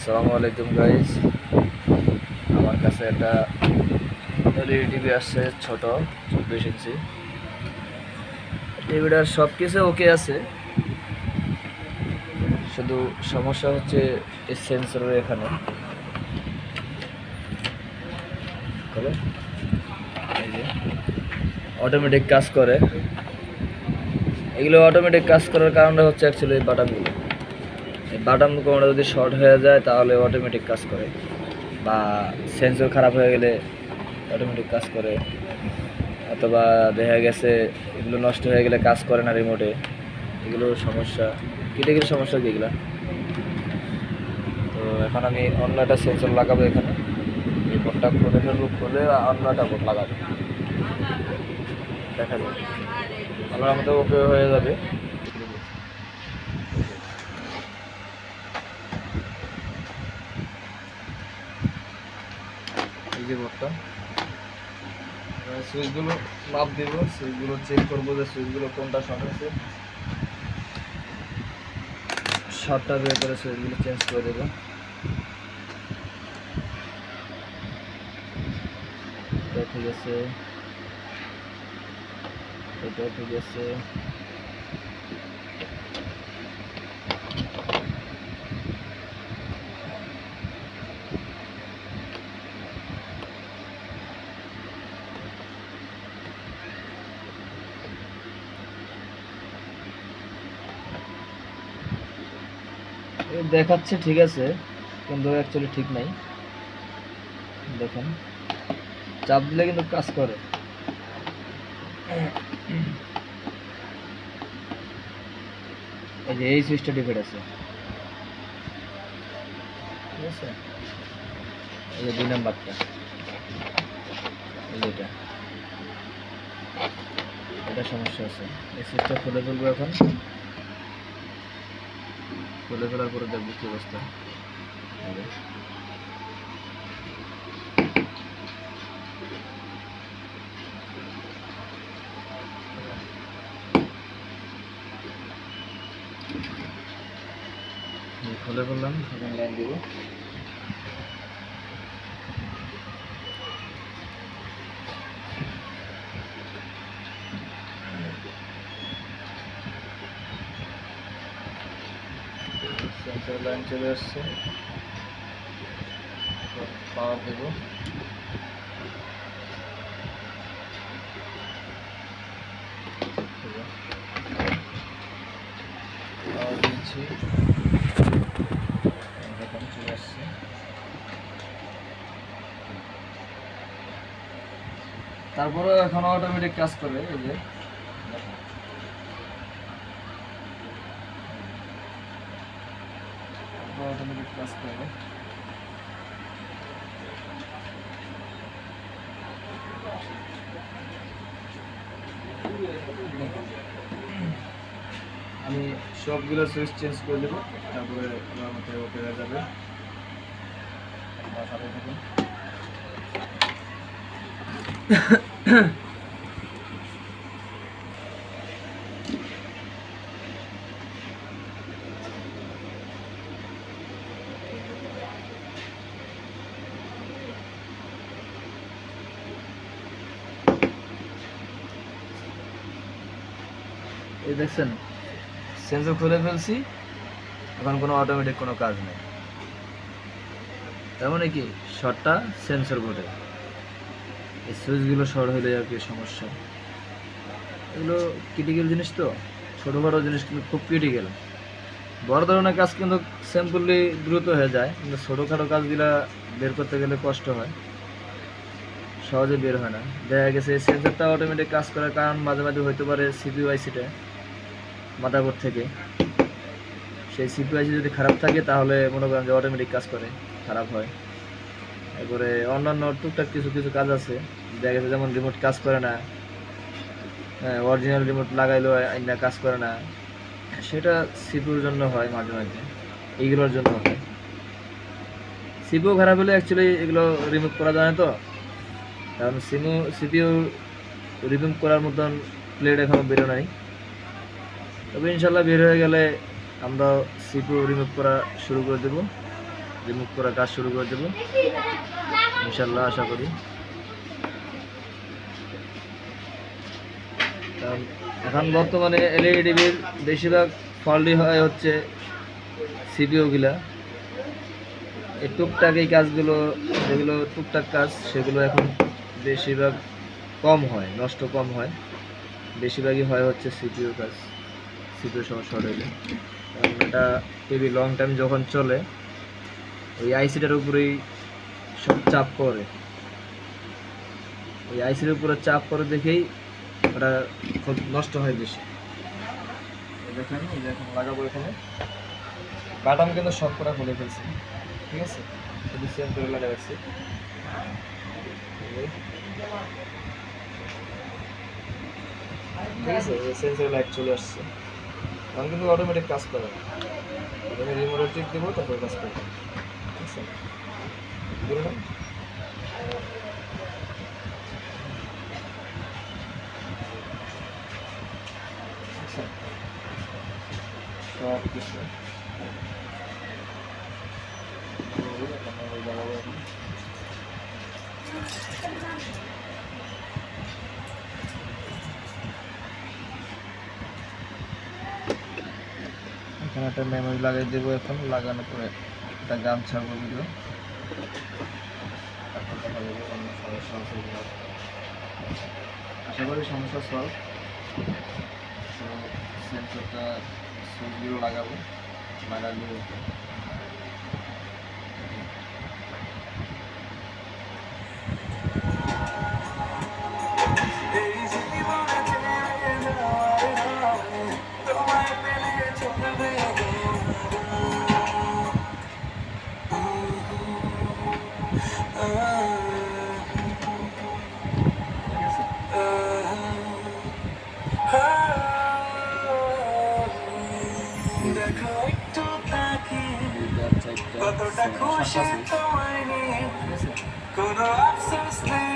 আসসালামু আলাইকুম গাইস। আমার কাছে একটা এলইডি টিভি আসছে, ছোট 24 ইঞ্চি। টিভিটার সব কিছু ওকে আছে, শুধু সমস্যা হচ্ছে এই সেন্সরের এখানে। এই যে অটোমেটিক কাজ করে, এগুলো অটোমেটিক কাজ করার কারণটা হচ্ছে অ্যাকচুয়ালি এই বাটনগুলো। এই বাটন কোনটা যদি শর্ট হয়ে যায় তাহলে অটোমেটিক কাজ করে, বা সেন্সর খারাপ হয়ে গেলে অটোমেটিক কাজ করে, অথবা দেখা গেছে এগুলো নষ্ট হয়ে গেলে কাজ করে না রিমোটে। এগুলো সমস্যা, কিটা সমস্যা কি এগুলা। তো এখন আমি অন্য একটা সেন্সর লাগাবো এখানে, এই বোর্ডটা খুলে ফেলবো, খুলে অন্য একটা বোর্ড লাগাবো, দেখা যাবে আমার মতো ওকে হয়ে যাবে। এই যে বোর্ডটা, সুইচগুলো মাপ দেব, সুইচগুলো চেক করবো যে সুইচগুলো কোনটা শর্ট হয়েছে, শর্টটা বের করে সুইচগুলো চেঞ্জ করে দেবো। এটা ঠিক আছে, এটা ঠিক আছে। দেখাচ্ছে ঠিক আছে, কিন্তু অ্যাকচুয়ালি ঠিক নাই। দেখুন চাপ দিলে কিন্তু কাজ করে। এই যে এই সুইচটা ডিফেক্ট আছে, ঠিক আছে। এই যে 2 নাম্বারটা, এই যেটা, এটা সমস্যা আছে। এই সুইচটা খুলে ফেলবো এখন, খুলে ফেলার পরে দেখবো কি অবস্থা। খুলে ফেললাম, এখন লাইন দিব। সেন্সর লাইন চলে আসছে, পাওয়ার দেব। পাওয়ার দিচ্ছি, এখন চলে আসছে। তারপরে এখন অটোমেটিক কাজ করে, এই যে অটোমেটিক কাজ করে। আমি সবগুলো সুইচ চেঞ্জ করে দেবো, তারপরে আমার মতো ওকে হয়ে যাবে। এই দেখছেন সেন্সর খুলে ফেলছি, এখন কোনো অটোমেটিক কোনো কাজ নেই। তেমন কি শর্টটা সেন্সর বোর্ডে, এই সুইচগুলো শর্ট হলে আর কি সমস্যা। এগুলো ক্রিটিক্যাল জিনিস, তো ছোটোখাটো জিনিস কিন্তু খুব ক্রিটিক্যাল। বড় ধরনের কাজ কিন্তু সিম্পলি দ্রুত হয়ে যায়, কিন্তু ছোটোখাটো কাজগুলা বের করতে গেলে কষ্ট হয়, সহজে বের হয় না। দেখা গেছে এই সেন্সরটা অটোমেটিক কাজ করার কারণ মাঝে মাঝে হইতে পারে সিপিইউ আইসিটা, মাদারবোর্ড থেকে। সেই সিপিইউ আইসি যদি খারাপ থাকে তাহলে মনে করেন যে অটোমেটিক কাজ করে, খারাপ হয়। এরপরে অন্যান্য টুকটাক কিছু কিছু কাজ আছে, দেখা গেছে যেমন রিমোট কাজ করে না, অরিজিনাল রিমোট লাগাইলেও আইনা কাজ করে না, সেটা সিপিইউর জন্য হয়, মাঝে মাঝে এইগুলোর জন্য হয়। সিপিইউ খারাপ হলে অ্যাকচুয়ালি এগুলো রিমুভ করা যায় না, তো কারণ সিপিইউ রিমুভ করার মতন প্লেট এখনও বেরো নাই। তবে ইনশাল্লাহ বের হয়ে গেলে আমরা সিপিইউ রিমুভ করা শুরু করে দেব। রিমুভ করা কাজ শুরু করে দেবো ইনশাল্লাহ, আশা করি। কারণ এখন বর্তমানে এলইডি টিভির বেশিরভাগ ফল্টই হয় হচ্ছে সিপিইউগুলা। এই টুকটাক এই কাজগুলো, যেগুলো টুকটাক কাজ, সেগুলো এখন বেশিরভাগ কম হয়, নষ্ট কম হয়। বেশিরভাগই হয় হচ্ছে সিপিইউ কাজ, সিপিইউ সমস্যা হলে। কারণ এটা টিভি লং টাইম যখন চলে, ওই আইসিটার উপরেই সব চাপ পড়ে। ওই আইসির উপরে চাপ পড়ে দেখেই ওটা খুব নষ্ট হয় বেশি। দেখেন, এই যে এখন লাগাবো এখানে, বাটাম কিন্তু সব করা খুলে ফেলছি, ঠিক আছে, শুধু সেম করে লাগা রাখছি। ঠিক আছে, সেন্সর লাইট চলে আসছে। এখন কিন্তু অটোমেটিক কাজ করে, আমি রিমোটে টিপ দেবো, তারপর কাজ করবে। ঠিক আছে, বুঝলেন? সব কিছু এখানে একটা মেমোরি লাগিয়ে দেবো। এখন লাগানোর পরে একটা গান ছাড়বো ভিডিও, তারপর দেখা যাবে অন্য সমস্যা আছে কিনা। আশা করি সমস্যা সলভ। তো সেন্সরটা সুইচগুলো লাগাবো, লাগালে কতটা খুশি তোমায় নিয়ে, কোনো আফসোস নেই।